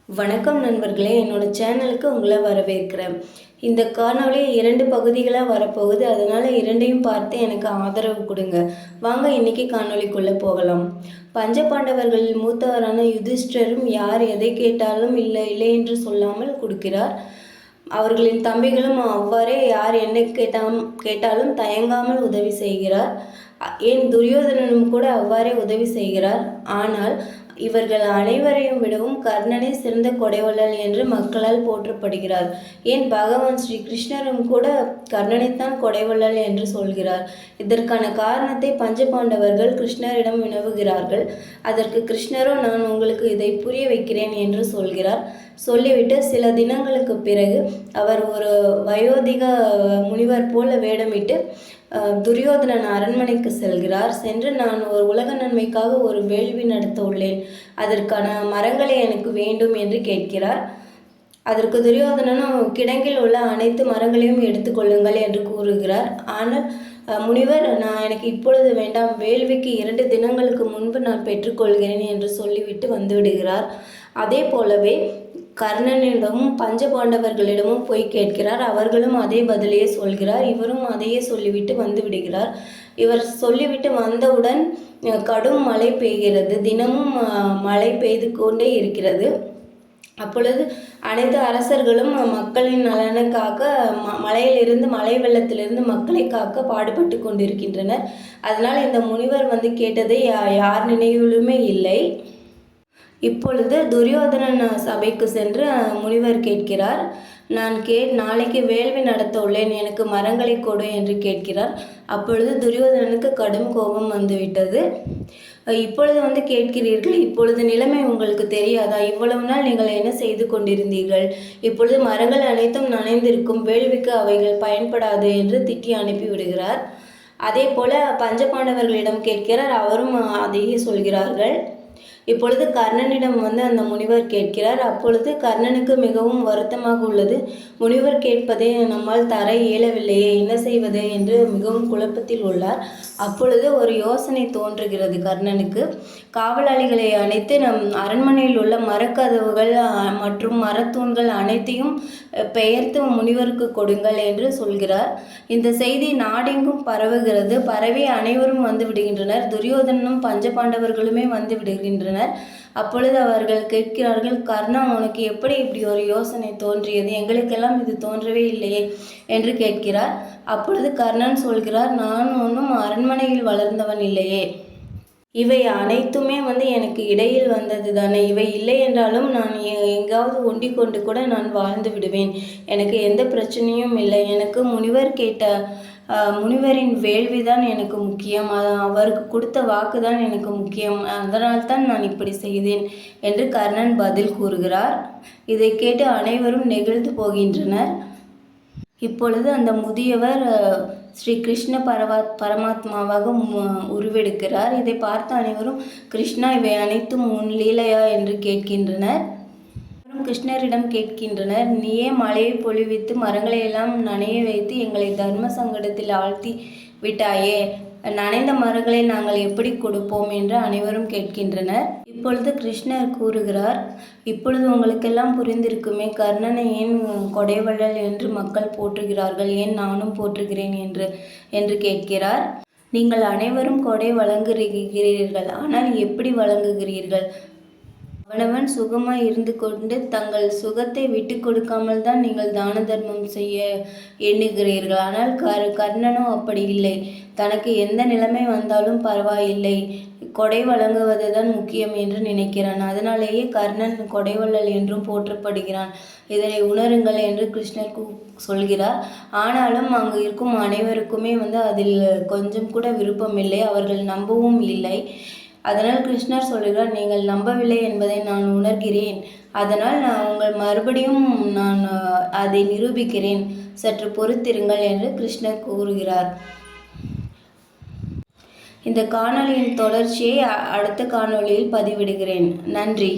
வணக்கம் நண்பர்களே, என்னோட சேனலுக்கு உங்களை வரவேற்கிறேன். இந்த காணொளி 2 பகுதிகளாக வரப்போகுது. அதனால் இரண்டையும் பார்த்து எனக்கு ஆதரவு கொடுங்க. வாங்க இன்னைக்கு காணொளிக்குள்ளே போகலாம். பஞ்சபாண்டவர்களில் மூத்தவரான யுதிஷ்டரும் யார் எதை கேட்டாலும் இல்லை இல்லை என்று சொல்லாமல் கொடுக்கிறார். அவர்களின் தம்பிகளும் அவ்வாறே யார் என்ன கேட்டாலும் தயங்காமல் உதவி செய்கிறார். ஏன் துரியோதனனும் கூட அவ்வாறே உதவி செய்கிறார். ஆனால் இவர்கள் அனைவரையும் விடவும் கர்ணனே சிறந்த கொடைவள்ளல் என்று மக்களால் போற்றப்படுகிறார். ஏன் பகவான் ஸ்ரீ கிருஷ்ணரும் கூட கர்ணனைத்தான் கொடைவள்ளல் என்று சொல்கிறார். இதற்கான காரணத்தை பஞ்சபாண்டவர்கள் கிருஷ்ணரிடம் வினவுகிறார்கள். அதற்கு கிருஷ்ணரோ நான் உங்களுக்கு இதை புரிய வைக்கிறேன் என்று சொல்கிறார். சொல்லிவிட்டு சில தினங்களுக்கு பிறகு அவர் ஒரு வயோதிக முனிவர் போல வேடமிட்டு துரியோதனன் அரண்மனைக்கு செல்கிறார். சென்று நான் ஒரு உலக நன்மைக்காக ஒரு வேள்வி நடத்த உள்ளேன், அதற்கான மரங்களை எனக்கு வேண்டும் என்று கேட்கிறார். அதற்கு துரியோதனனும் கிடங்கில் உள்ள அனைத்து மரங்களையும் எடுத்துக்கொள்ளுங்கள் என்று கூறுகிறார். ஆனால் முனிவர் எனக்கு இப்பொழுது வேண்டாம், வேள்விக்கு 2 தினங்களுக்கு முன்பு நான் பெற்றுக்கொள்கிறேன் என்று சொல்லிவிட்டு வந்துவிடுகிறார். அதே போலவே கர்ணனிடமும் பஞ்சபாண்டவர்களிடமும் போய் கேட்கிறார். அவர்களும் அதே பதிலையே சொல்கிறார். இவரும் அதையே சொல்லிவிட்டு வந்து விடுகிறார். இவர் சொல்லிவிட்டு வந்தவுடன் கடும் மழை பெய்கிறது. தினமும் மழை பெய்து கொண்டே இருக்கிறது. அப்பொழுது அனைத்து அரசர்களும் மக்களின் நலனை காக்க மலையிலிருந்து மழை வெள்ளத்திலிருந்து மக்களை காக்க பாடுபட்டு கொண்டிருக்கின்றனர். அதனால் இந்த முனிவர் கேட்டதை யார் நினைவிலுமே இல்லை. இப்பொழுது துரியோதனன் சபைக்கு சென்று முனிவர் கேட்கிறார். நான் நாளைக்கு வேள்வி நடத்த உள்ளேன், எனக்கு மரங்களை கொடு என்று கேட்கிறார். அப்பொழுது துரியோதனனுக்கு கடும் கோபம் வந்துவிட்டது. இப்பொழுது கேட்கிறீர்கள், இப்பொழுது நிலைமை உங்களுக்கு தெரியாதா? இவ்வளவு நாள் நீங்கள் என்ன செய்து கொண்டிருந்தீர்கள்? இப்பொழுது மரங்கள் அனைத்தும் நனைந்திருக்கும், வேள்விக்கு அவைகள் பயன்படாது என்று திட்டி அனுப்பி விடுகிறார். அதே போல பஞ்சபாண்டவர்களிடம் கேட்கிறார். அவரும் அதையே சொல்கிறார்கள். இப்பொழுது கர்ணனிடம் அந்த முனிவர் கேட்கிறார். அப்பொழுது கர்ணனுக்கு மிகவும் வருத்தமாக உள்ளது. முனிவர் கேட்பதை நம்மால் தர இயலவில்லையே, என்ன செய்வது என்று மிகவும் குழப்பத்தில் உள்ளார். அப்பொழுது ஒரு யோசனை தோன்றுகிறது கர்ணனுக்கு. காவலாளிகளை அழைத்து நம் அரண்மனையில் உள்ள மரக்கதவுகள் மற்றும் மரத்தூண்கள் அனைத்தையும் பெயர்த்து முனிவருக்கு கொடுங்கள் என்று சொல்கிறார். இந்த செய்தி நாடெங்கும் பரவுகிறது. பரவி அனைவரும் வந்து விடுகின்றனர். துரியோதனனும் பஞ்சபாண்டவர்களுமே வந்து விடுகின்றனர். அப்பொழுது அவர்கள் கேட்கிறார்கள், கர்ணா, உனக்கு எப்படி இப்படி ஒரு யோசனை தோன்றியது? எங்களுக்கெல்லாம் இது தோன்றவே இல்லையே என்று கேட்கிறார். அப்பொழுது கர்ணன் சொல்கிறார், நான் ஒன்றும் அரண்மனையில் வளர்ந்தவன் இல்லையே, இவை அனைத்துமே எனக்கு இடையில் வந்தது தானே. இவை இல்லை என்றாலும் நான் எங்காவது ஒண்டிக் கொண்டு கூட நான் வாழ்ந்து விடுவேன். எனக்கு எந்த பிரச்சனையும் இல்லை. எனக்கு முனிவரின் வேள்விதான் எனக்கு முக்கியம். அவருக்கு கொடுத்த வாக்கு தான் எனக்கு முக்கியம். அதனால்தான் நான் இப்படி செய்தேன் என்று கர்ணன் பதில் கூறுகிறார். இதை கேட்டு அனைவரும் நெகிழ்ந்து போகின்றனர். இப்பொழுது அந்த முதியவர் ஸ்ரீ கிருஷ்ண பரமாத்மாவாக உருவெடுக்கிறார். இதை பார்த்த அனைவரும், கிருஷ்ணா, இவை அனைத்தும் உன் லீலையா என்று கேட்கின்றனர். கிருஷ்ணரிடம் கேட்கின்றனர், நீயே மழையை பொழிவித்து மரங்களை எல்லாம் நனைய வைத்து எங்களை தர்ம சங்கடத்தில் ஆழ்த்தி விட்டாயே, நனைந்த மரங்களை நாங்கள் எப்படி கொடுப்போம் என்று அனைவரும் கேட்கின்றனர். இப்பொழுது கிருஷ்ணர் கூறுகிறார், இப்பொழுது உங்களுக்கெல்லாம் புரிந்திருக்குமே, கர்ணனை ஏன் கொடைவள்ளல் என்று மக்கள் போற்றுகிறார்கள், ஏன் நானும் போற்றுகிறேன் என்று கேட்கிறார். நீங்கள் அனைவரும் கொடை வழங்குகிறீர்கள், ஆனால் எப்படி வழங்குகிறீர்கள்? அவனவன் சுகமாய் இருந்து கொண்டு தங்கள் சுகத்தை விட்டு கொடுக்காமல் தான் நீங்கள் தான தர்மம் செய்ய எண்ணுகிறீர்கள். ஆனால் கர்ணனோ அப்படி இல்லை. தனக்கு எந்த நிலைமை வந்தாலும் பரவாயில்லை, கொடை வழங்குவது தான் முக்கியம் என்று நினைக்கிறான். அதனாலேயே கர்ணன் கொடைவள்ளல் என்றும் போற்றப்படுகிறான். இதனை உணருங்கள் என்று கிருஷ்ணர் சொல்கிறார். ஆனாலும் அங்கு இருக்கும் அனைவருக்குமே அதில் கொஞ்சம் கூட விருப்பமில்லை. அவர்கள் நம்பவும் இல்லை. அதனால் கிருஷ்ணர் சொல்கிறார், நீங்கள் நம்பவில்லை என்பதை நான் உணர்கிறேன். அதனால் மறுபடியும் நான் அதை நிரூபிக்கிறேன், சற்று பொறுத்திருங்கள் என்று கிருஷ்ணர் கூறுகிறார். இந்த காணொளியின் தொடர்ச்சியை அடுத்த காணொளியில் பதிவிடுகிறேன். நன்றி.